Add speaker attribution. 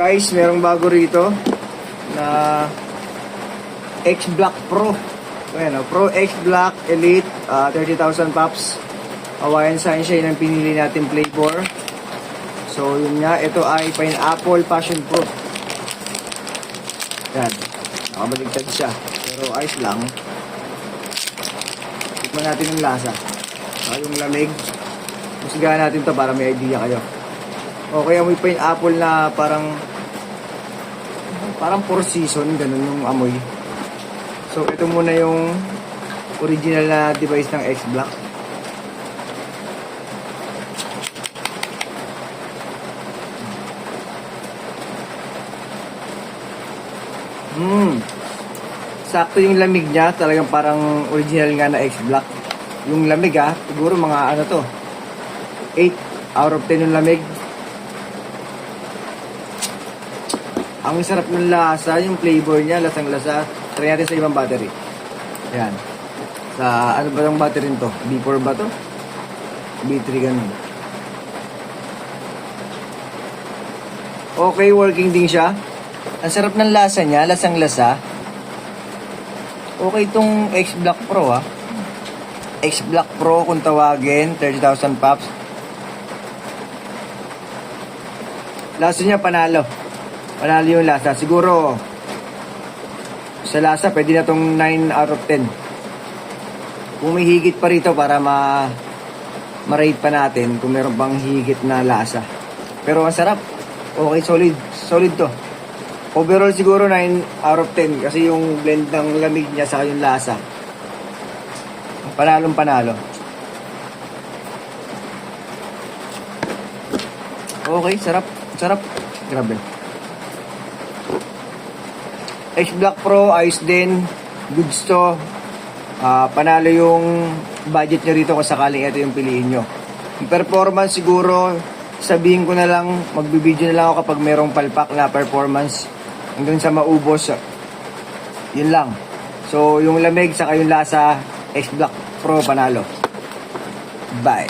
Speaker 1: Guys, merong bago rito na X-Block Pro. Ayan, Pro X-Block Elite, 30,000 pops. Hawaiian Sunshine ang pinili natin flavor. So yun nga, ito ay pineapple passion fruit. Yan, nakabaligtad siya, pero ayos lang. Tikman natin yung lasa, saka yung lamig. Musigahan natin to para may idea kayo. Okay, amoy pineapple na parang four season, ganun yung amoy. So ito muna yung original na device ng X-Block. Sakto yung lamig niya, talagang parang original nga na X-Block. Yung lamig siguro mga ano to, 8 out of 10 yung lamig. Ang sarap ng lasa, yung flavor niya, lasang-lasa. Try natin sa ibang battery. Ayan. Sa ano ba yung battery nito? B4 ba to? B3 ganun. Okay, working din siya. Ang sarap ng lasa niya, lasang-lasa. Okay itong X-Block Pro X-Block Pro kung tawagin, 30,000 pops. Lasa niya panalo. Panalo yung lasa. Siguro sa lasa pwede na tong 9 out of 10. Kung may higit pa rito para ma-rate pa natin kung meron pang higit na lasa. Pero ang sarap. Okay, solid to. Overall siguro 9 out of 10 kasi yung blend ng lamig niya sa yung lasa. Panalong panalo. Okay, sarap. Grabe. X-Block Pro, ayos din. Goods to. Panalo yung budget nyo rito kung sakaling ito yung piliin nyo. Yung performance siguro, sabihin ko na lang, magbibideo na lang ako kapag merong palpak na performance hanggang sa maubos. Yun lang. So, yung lamig saka yung lasa, X-Block Pro panalo. Bye.